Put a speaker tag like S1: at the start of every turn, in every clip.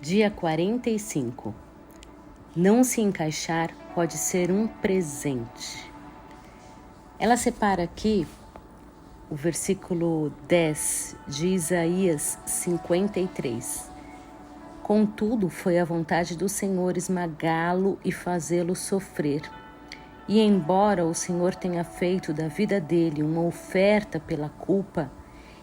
S1: Dia 45. Não se encaixar pode ser um presente. Ela separa aqui o versículo 10 de Isaías 53. Contudo, foi a vontade do Senhor esmagá-lo e fazê-lo sofrer. E embora o Senhor tenha feito da vida dele uma oferta pela culpa,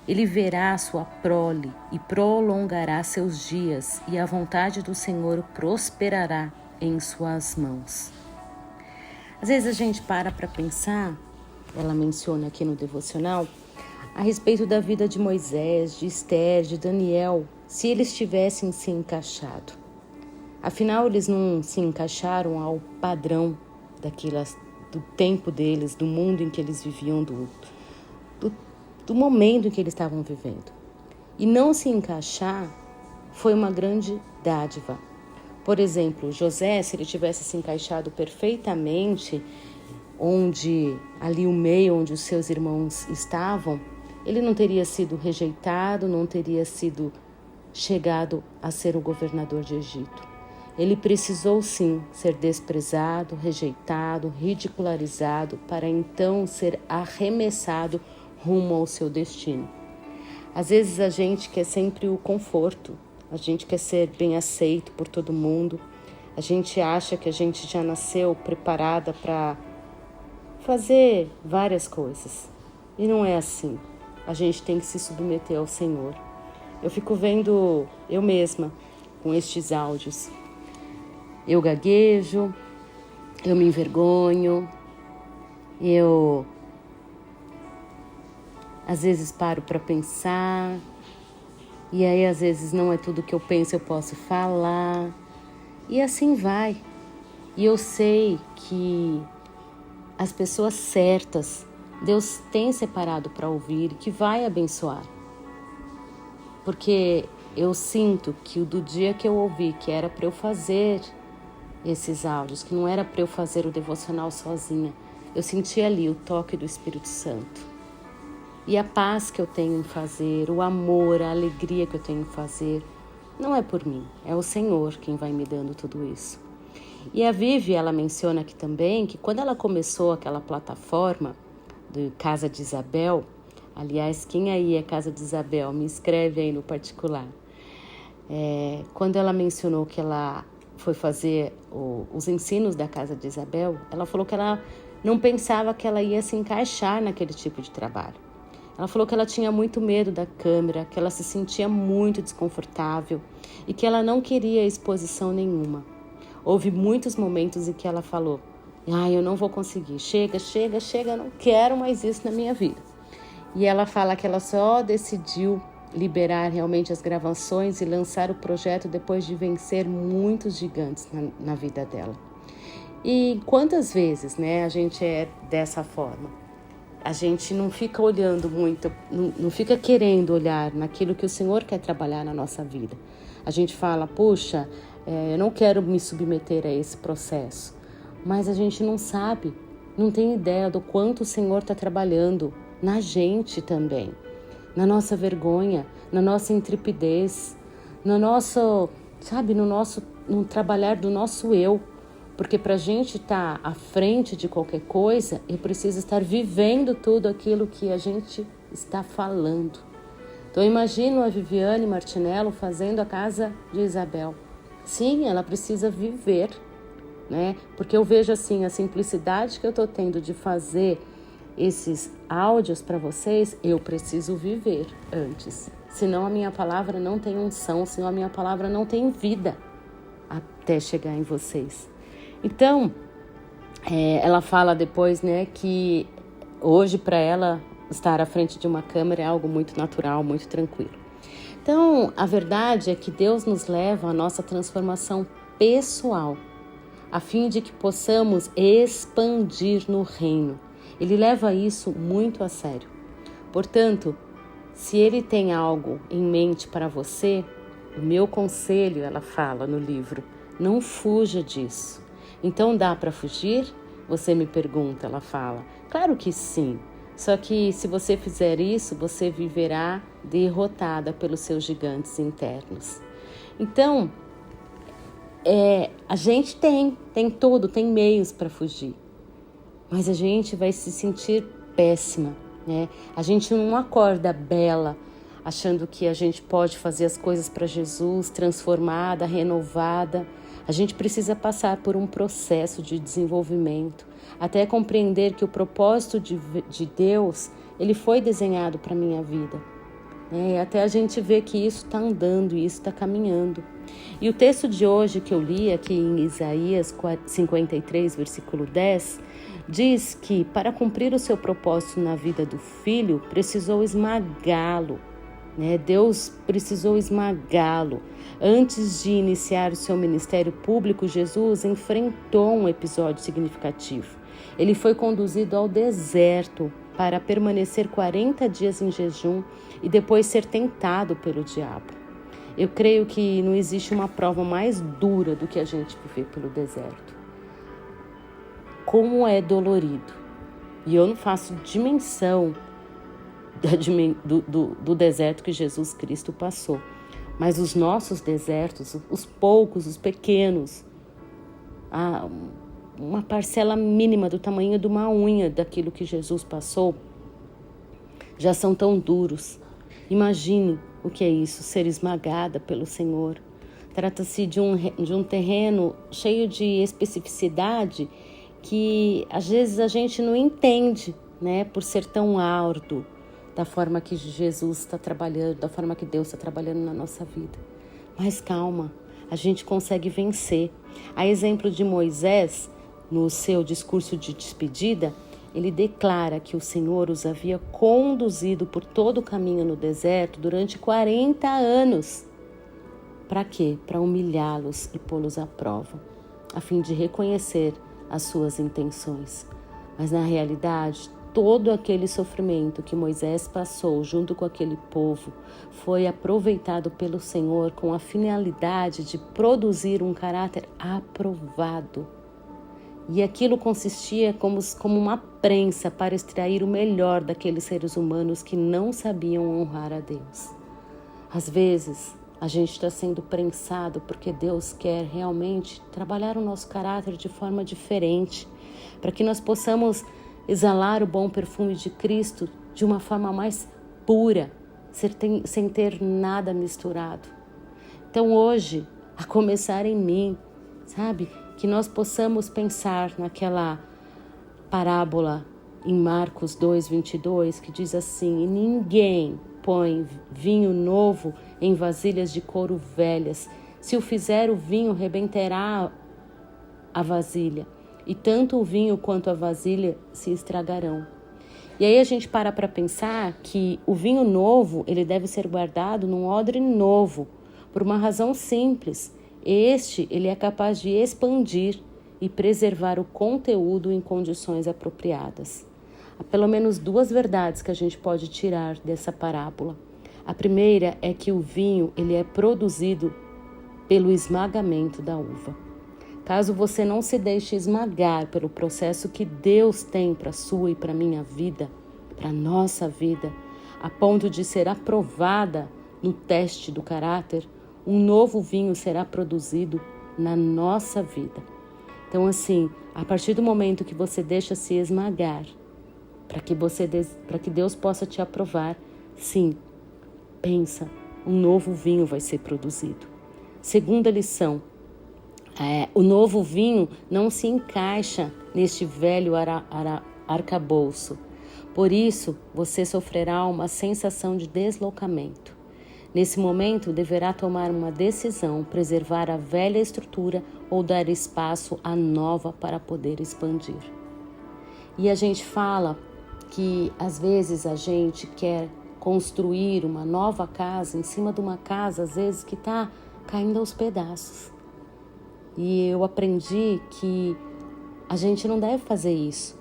S1: ele verá sua prole e prolongará seus dias, e a vontade do Senhor prosperará em suas mãos. Às vezes a gente para pensar, ela menciona aqui no devocional, a respeito da vida de Moisés, de Esther, de Daniel, se eles tivessem se encaixado. Afinal, eles não se encaixaram ao padrão do tempo deles, do mundo em que eles viviam, do momento em que eles estavam vivendo. E não se encaixar foi uma grande dádiva. Por exemplo, José, se ele tivesse se encaixado perfeitamente ali o meio onde os seus irmãos estavam, ele não teria sido rejeitado, não teria sido chegado a ser o governador de Egito. Ele precisou sim ser desprezado, rejeitado, ridicularizado, para então ser arremessado rumo ao seu destino. Às vezes a gente quer sempre o conforto, a gente quer ser bem aceito por todo mundo, a gente acha que a gente já nasceu preparada para fazer várias coisas. E não é assim. A gente tem que se submeter ao Senhor. Eu fico vendo eu mesma com estes áudios. Eu gaguejo, eu me envergonho, eu às vezes paro para pensar, e aí às vezes não é tudo que eu penso eu posso falar, e assim vai. E eu sei que as pessoas certas Deus tem separado para ouvir e que vai abençoar. Porque eu sinto que do dia que eu ouvi que era para eu fazer esses áudios, que não era para eu fazer o devocional sozinha, eu senti ali o toque do Espírito Santo. E a paz que eu tenho em fazer, o amor, a alegria que eu tenho em fazer, não é por mim, é o Senhor quem vai me dando tudo isso. E a Vivi, ela menciona aqui também que quando ela começou aquela plataforma do Casa de Isabel, aliás, quem aí é Casa de Isabel, me escreve aí no particular. Quando ela mencionou que ela foi fazer os ensinos da Casa de Isabel, ela falou que ela não pensava que ela ia se encaixar naquele tipo de trabalho. Ela falou que ela tinha muito medo da câmera, que ela se sentia muito desconfortável e que ela não queria exposição nenhuma. Houve muitos momentos em que ela falou: eu não vou conseguir, chega, não quero mais isso na minha vida. E ela fala que ela só decidiu liberar realmente as gravações e lançar o projeto depois de vencer muitos gigantes na vida dela. E quantas vezes, a gente é dessa forma? A gente não fica olhando muito, não fica querendo olhar naquilo que o Senhor quer trabalhar na nossa vida. A gente fala, puxa, eu não quero me submeter a esse processo. Mas a gente não sabe, não tem ideia do quanto o Senhor está trabalhando na gente também. Na nossa vergonha, na nossa intrepidez, no trabalhar do nosso eu. Porque para a gente estar à frente de qualquer coisa, eu preciso estar vivendo tudo aquilo que a gente está falando. Então, eu imagino a Viviane Martinello fazendo a Casa de Isabel. Sim, ela precisa viver, Porque eu vejo assim, a simplicidade que eu estou tendo de fazer esses áudios para vocês, eu preciso viver antes. Senão a minha palavra não tem unção, senão a minha palavra não tem vida até chegar em vocês. Então, ela fala depois, que hoje para ela estar à frente de uma câmera é algo muito natural, muito tranquilo. Então, a verdade é que Deus nos leva à nossa transformação pessoal, a fim de que possamos expandir no reino. Ele leva isso muito a sério. Portanto, se Ele tem algo em mente para você, o meu conselho, ela fala no livro, não fuja disso. Então dá para fugir? Você me pergunta, ela fala. Claro que sim. Só que se você fizer isso, você viverá derrotada pelos seus gigantes internos. Então, A gente tem tudo, tem meios para fugir, mas a gente vai se sentir péssima, né? A gente não acorda bela, achando que a gente pode fazer as coisas para Jesus, transformada, renovada. A gente precisa passar por um processo de desenvolvimento, até compreender que o propósito de Deus, ele foi desenhado para a minha vida. Até a gente ver que isso está andando, isso está caminhando. E o texto de hoje que eu li aqui em Isaías 53, versículo 10, diz que para cumprir o seu propósito na vida do filho, precisou esmagá-lo. Deus precisou esmagá-lo. Antes de iniciar o seu ministério público, Jesus enfrentou um episódio significativo. Ele foi conduzido ao deserto para permanecer 40 dias em jejum e depois ser tentado pelo diabo. Eu creio que não existe uma prova mais dura do que a gente viver pelo deserto. Como é dolorido. E eu não faço dimensão do deserto que Jesus Cristo passou. Mas os nossos desertos, os poucos, os pequenos, uma parcela mínima do tamanho de uma unha daquilo que Jesus passou, já são tão duros. Imagine o que é isso, ser esmagada pelo Senhor. Trata-se de um terreno cheio de especificidade que às vezes a gente não entende, por ser tão árduo, da forma que Jesus está trabalhando, da forma que Deus está trabalhando na nossa vida. Mas calma, a gente consegue vencer. A exemplo de Moisés, no seu discurso de despedida, ele declara que o Senhor os havia conduzido por todo o caminho no deserto durante 40 anos. Para quê? Para humilhá-los e pô-los à prova, a fim de reconhecer as suas intenções. Mas na realidade, todo aquele sofrimento que Moisés passou junto com aquele povo foi aproveitado pelo Senhor com a finalidade de produzir um caráter aprovado. E aquilo consistia como uma prensa para extrair o melhor daqueles seres humanos que não sabiam honrar a Deus. Às vezes, a gente está sendo prensado porque Deus quer realmente trabalhar o nosso caráter de forma diferente, para que nós possamos exalar o bom perfume de Cristo de uma forma mais pura, sem ter nada misturado. Então hoje, a começar em mim, sabe? Que nós possamos pensar naquela parábola em Marcos 2:22, que diz assim: e ninguém põe vinho novo em vasilhas de couro velhas. Se o fizer, o vinho rebentará a vasilha, e tanto o vinho quanto a vasilha se estragarão. E aí a gente para pensar que o vinho novo, ele deve ser guardado num odre novo, por uma razão simples. Ele é capaz de expandir e preservar o conteúdo em condições apropriadas. Há pelo menos duas verdades que a gente pode tirar dessa parábola. A primeira é que o vinho, ele é produzido pelo esmagamento da uva. Caso você não se deixe esmagar pelo processo que Deus tem para a sua e para a minha vida, para a nossa vida, a ponto de ser aprovada no teste do caráter, um novo vinho será produzido na nossa vida. Então, assim, a partir do momento que você deixa se esmagar, para que Deus possa te aprovar, sim, pensa, um novo vinho vai ser produzido. Segunda lição, o novo vinho não se encaixa neste velho arcabouço. Por isso, você sofrerá uma sensação de deslocamento. Nesse momento, deverá tomar uma decisão, preservar a velha estrutura ou dar espaço à nova para poder expandir. E a gente fala que, às vezes, a gente quer construir uma nova casa em cima de uma casa, às vezes, que está caindo aos pedaços. E eu aprendi que a gente não deve fazer isso,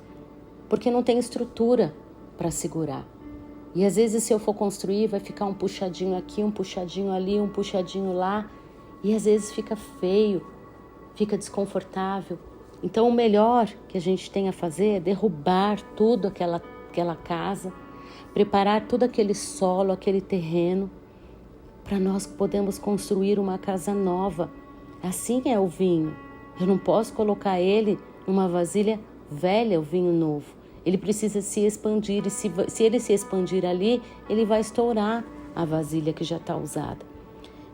S1: porque não tem estrutura para segurar. E às vezes, se eu for construir, vai ficar um puxadinho aqui, um puxadinho ali, um puxadinho lá. E às vezes fica feio, fica desconfortável. Então o melhor que a gente tem a fazer é derrubar tudo aquela casa, preparar todo aquele solo, aquele terreno, para nós podermos construir uma casa nova, Assim é o vinho. Eu não posso colocar ele numa vasilha velha, o vinho novo. Ele precisa se expandir, e se ele se expandir ali, ele vai estourar a vasilha que já está usada.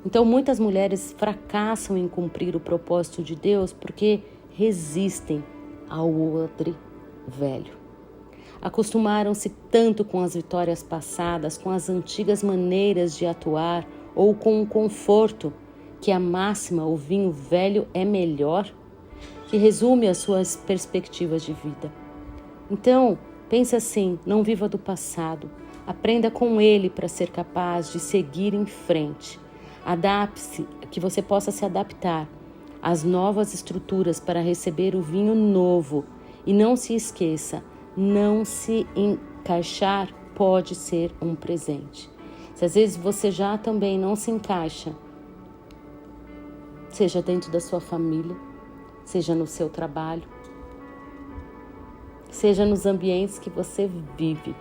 S1: Então, muitas mulheres fracassam em cumprir o propósito de Deus porque resistem ao odre velho. Acostumaram-se tanto com as vitórias passadas, com as antigas maneiras de atuar ou com o conforto, que a máxima, o vinho velho é melhor, que resume as suas perspectivas de vida. Então, pense assim, não viva do passado, aprenda com ele para ser capaz de seguir em frente. Adapte-se, que você possa se adaptar às novas estruturas para receber o vinho novo. E não se esqueça, não se encaixar pode ser um presente. Se às vezes você já também não se encaixa, seja dentro da sua família, seja no seu trabalho, seja nos ambientes que você vive.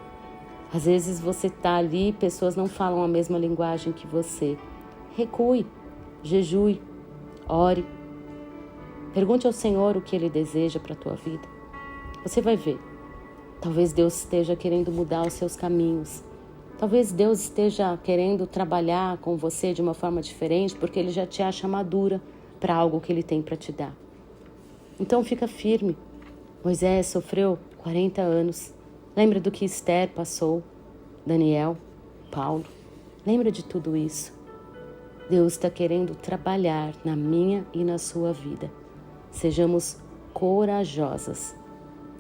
S1: Às vezes você está ali, pessoas não falam a mesma linguagem que você. Recue, jejue, ore. Pergunte ao Senhor o que Ele deseja para a tua vida. Você vai ver. Talvez Deus esteja querendo mudar os seus caminhos. Talvez Deus esteja querendo trabalhar com você de uma forma diferente, porque Ele já te acha madura para algo que Ele tem para te dar. Então fica firme. Moisés sofreu 40 anos. Lembra do que Esther passou? Daniel, Paulo. Lembra de tudo isso? Deus está querendo trabalhar na minha e na sua vida. Sejamos corajosas.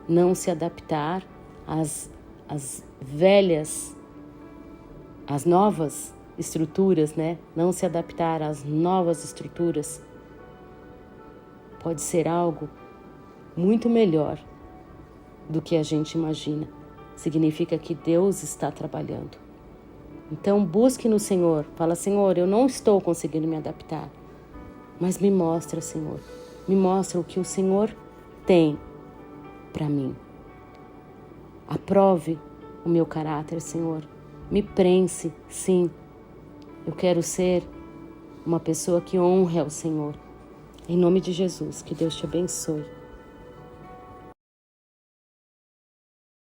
S1: Não se adaptar às velhas, às novas estruturas, né? Não se adaptar às novas estruturas pode ser algo muito melhor do que a gente imagina. Significa que Deus está trabalhando. Então busque no Senhor. Fala, Senhor, eu não estou conseguindo me adaptar. Mas me mostra, Senhor. Me mostra o que o Senhor tem para mim. Aprove o meu caráter, Senhor. Me prense, sim. Eu quero ser uma pessoa que honre ao Senhor. Em nome de Jesus, que Deus te abençoe.